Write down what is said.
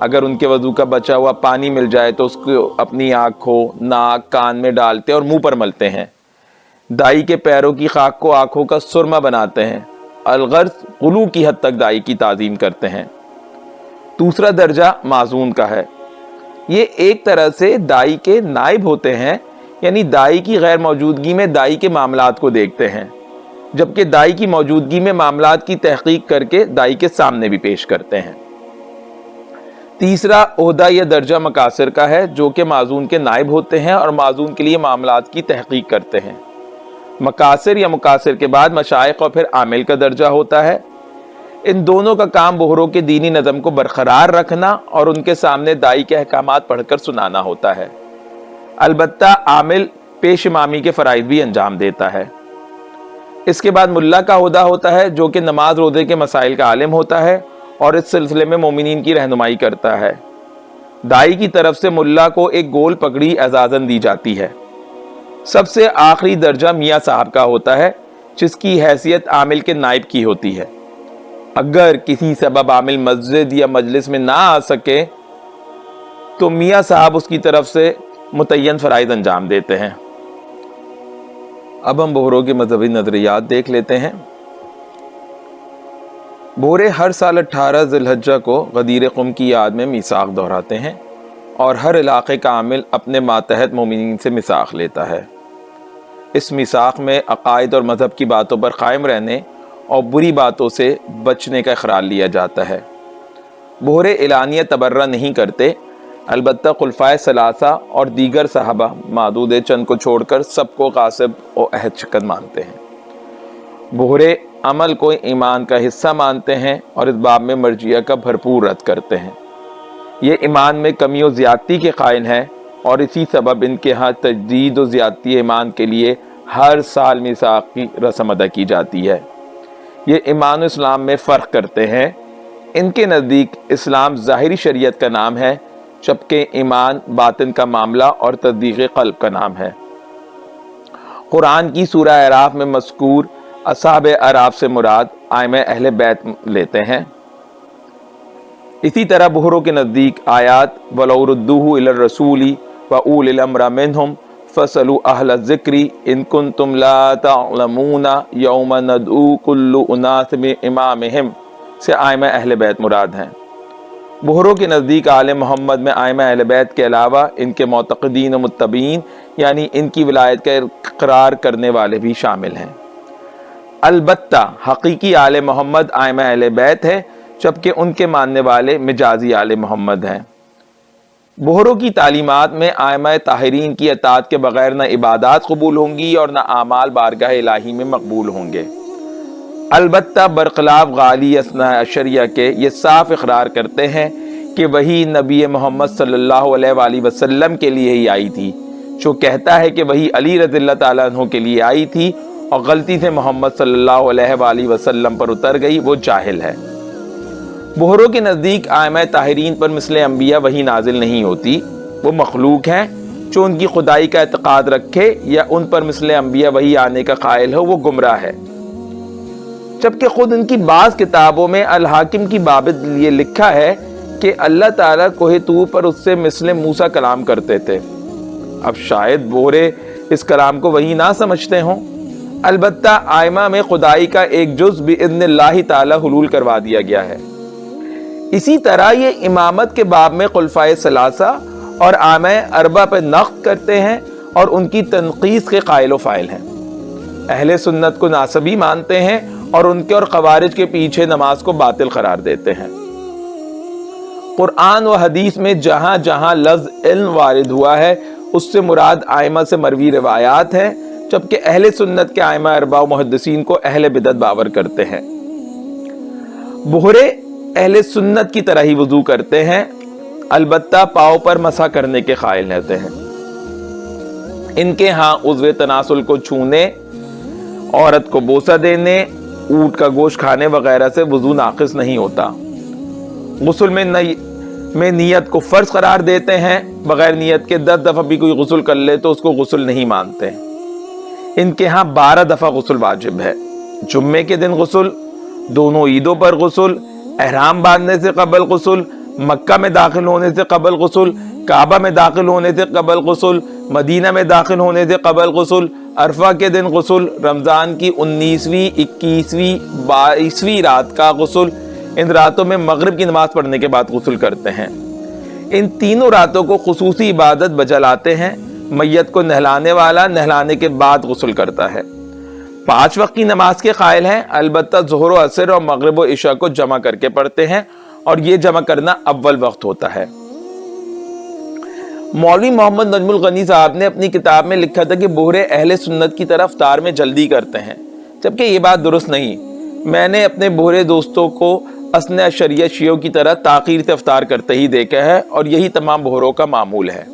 اگر ان کے وضو کا بچا ہوا پانی مل جائے تو اس کو اپنی آنکھوں، ناک، کان میں ڈالتے اور منہ پر ملتے ہیں۔ دائی کے پیروں کی خاک کو آنکھوں کا سرما بناتے ہیں۔ الغرض غلو کی حد تک دائی کی تعظیم کرتے ہیں۔ دوسرا درجہ معزون کا ہے۔ یہ ایک طرح سے دائی کے نائب ہوتے ہیں، یعنی دائی کی غیر موجودگی میں دائی کے معاملات کو دیکھتے ہیں، جبکہ دائی کی موجودگی میں معاملات کی تحقیق کر کے دائی کے سامنے بھی پیش کرتے ہیں۔ تیسرا عہدہ یا درجہ مکاثر کا ہے، جو کہ معزون کے نائب ہوتے ہیں اور معزون کے لیے معاملات کی تحقیق کرتے ہیں۔ مکاثر یا مکاثر کے بعد مشائخ اور پھر عامل کا درجہ ہوتا ہے۔ ان دونوں کا کام بہروں کے دینی نظم کو برقرار رکھنا اور ان کے سامنے دائی کے احکامات پڑھ کر سنانا ہوتا ہے۔ البتہ عامل پیش امامی کے فرائض بھی انجام دیتا ہے۔ اس کے بعد ملا کا عہدہ ہوتا ہے، جو کہ نماز روزے کے مسائل کا عالم ہوتا ہے اور اس سلسلے میں مومنین کی رہنمائی کرتا ہے۔ دائی کی طرف سے ملا کو ایک گول پگڑی اعزازاً دی جاتی ہے۔ سب سے آخری درجہ میاں صاحب کا ہوتا ہے، جس کی حیثیت عامل کے نائب کی ہوتی ہے۔ اگر کسی سبب عامل مسجد یا مجلس میں نہ آ سکے تو میاں صاحب اس کی طرف سے متعین فرائض انجام دیتے ہیں۔ اب ہم بہروں کے مذہبی نظریات دیکھ لیتے ہیں۔ بہرے ہر سال 18 ذی الحجہ کو غدیر قم کی یاد میں میثاق دہراتے ہیں اور ہر علاقے کا عامل اپنے ماتحت مومنین سے میثاق لیتا ہے۔ اس میثاق میں عقائد اور مذہب کی باتوں پر قائم رہنے اور بری باتوں سے بچنے کا اقرار لیا جاتا ہے۔ بہرے اعلانیہ تبرہ نہیں کرتے، البتہ خلفائے ثلاثہ اور دیگر صحابہ معدود چند کو چھوڑ کر سب کو غاصب و عہد شکن مانتے ہیں۔ بہرے عمل کو ایمان کا حصہ مانتے ہیں اور اس باب میں مرجئہ کا بھرپور رد کرتے ہیں۔ یہ ایمان میں کمی و زیادتی کے قائل ہیں اور اسی سبب ان کے ہاں تجدید و زیادتی ایمان کے لیے ہر سال میثاق کی رسم ادا کی جاتی ہے۔ یہ ایمان و اسلام میں فرق کرتے ہیں۔ ان کے نزدیک اسلام ظاہری شریعت کا نام ہے، جبکہ ایمان باطن کا معاملہ اور تصدیق قلب کا نام ہے۔ قرآن کی سورہ اعراف میں مذکور اصحاب اعراف سے مراد ائمہ اہل بیت لیتے ہیں۔ اسی طرح بہروں کے نزدیک آیات وَلَوْ رُدُّوهُ إِلَى الرَّسُولِ وَأُولِي الْأَمْرِ مِنْهُمْ فَاسْأَلُوا أَهْلَ الذِّكْرِ إِن كُنتُمْ لَا تَعْلَمُونَ يَوْمَ نَدْعُو كُلُّ أُنَاسٍ بِإِمَامِهِمْ سے ائمہ اہل بیت مراد ہیں۔ بہروں کے نزدیک آل محمد میں ائمہ اہل بیت کے علاوہ ان کے معتقدین و متبعین، یعنی ان کی ولایت کا اقرار کرنے والے بھی شامل ہیں۔ البتہ حقیقی آل محمد ائمہ اہل بیت ہے، جبکہ ان کے ماننے والے مجازی آل محمد ہیں۔ بہروں کی تعلیمات میں ائمہ طاہرین کی اطاعت کے بغیر نہ عبادات قبول ہوں گی اور نہ اعمال بارگاہ الہی میں مقبول ہوں گے۔ البتہ برخلاف غالی اثنا عشریہ کے یہ صاف اقرار کرتے ہیں کہ وہی نبی محمد صلی اللہ علیہ وآلہ وسلم کے لیے ہی آئی تھی۔ جو کہتا ہے کہ وہی علی رضی اللہ تعالیٰ عنہ کے لیے آئی تھی اور غلطی سے محمد صلی اللہ علیہ وآلہ وسلم پر اتر گئی، وہ جاہل ہے۔ بہروں کے نزدیک ائمہ طاہرین پر مثل انبیاء وحی نازل نہیں ہوتی، وہ مخلوق ہیں۔ جو ان کی خدائی کا اعتقاد رکھے یا ان پر مثل انبیاء وحی آنے کا قائل ہو، وہ گمراہ ہے۔ جبکہ خود ان کی بعض کتابوں میں الحاکم کی بابت یہ لکھا ہے کہ اللہ تعالیٰ کوہ طور پر اس سے مثل موسیٰ کلام کرتے تھے۔ اب شاید بہرے اس کلام کو وحی نہ سمجھتے ہوں، البتہ ائمہ میں خدائی کا ایک جز باذن اللہ تعالیٰ حلول کروا دیا گیا ہے۔ اسی طرح یہ امامت کے باب میں خلفائے ثلاثہ اور ائمہ اربعہ پر نقد کرتے ہیں اور ان کی تنقیص کے قائل و فاعل ہیں۔ اہل سنت کو ناسبی مانتے ہیں اور ان کے اور خوارج کے پیچھے نماز کو باطل قرار دیتے ہیں۔ قرآن و حدیث میں جہاں جہاں لفظ علم وارد ہوا ہے، اس سے مراد ائمہ سے مروی روایات ہیں، جبکہ اہل سنت کے ائمہ اربعہ و محدثین کو اہل بدعت باور کرتے ہیں۔ بہرے اہل سنت کی طرح ہی وضو کرتے ہیں، البتہ پاؤں پر مسح کرنے کے قائل رہتے ہیں۔ ان کے ہاں عضو تناسل کو چھونے، عورت کو بوسہ دینے، اونٹ کا گوشت کھانے وغیرہ سے وضو ناقص نہیں ہوتا۔ غسل میں نیت کو فرض قرار دیتے ہیں، بغیر نیت کے 10 دفعہ بھی کوئی غسل کر لے تو اس کو غسل نہیں مانتے۔ ان کے ہاں 12 دفعہ غسل واجب ہے۔ جمعے کے دن غسل، دونوں عیدوں پر غسل، احرام باندھنے سے قبل غسل، مکہ میں داخل ہونے سے قبل غسل، کعبہ میں داخل ہونے سے قبل غسل، مدینہ میں داخل ہونے سے قبل غسل، عرفہ کے دن غسل، رمضان کی 19ویں، 21ویں، 22ویں رات کا غسل، ان راتوں میں مغرب کی نماز پڑھنے کے بعد غسل کرتے ہیں۔ ان تینوں راتوں کو خصوصی عبادت بجلاتے ہیں۔ میت کو نہلانے والا نہلانے کے بعد غسل کرتا ہے۔ 5 وقت کی نماز کے قائل ہیں، البتہ ظہر و عصر اور مغرب و عشاء کو جمع کر کے پڑھتے ہیں، اور یہ جمع کرنا اول وقت ہوتا ہے۔ مولوی محمد نجم الغنی صاحب نے اپنی کتاب میں لکھا تھا کہ بوڑھے اہل سنت کی طرف افطار میں جلدی کرتے ہیں، جبکہ یہ بات درست نہیں۔ میں نے اپنے بوڑھے دوستوں کو اثنا عشریہ شیعوں کی طرح تاخیر سے افطار کرتے ہی دیکھا ہے، اور یہی تمام بوڑھوں کا معمول ہے۔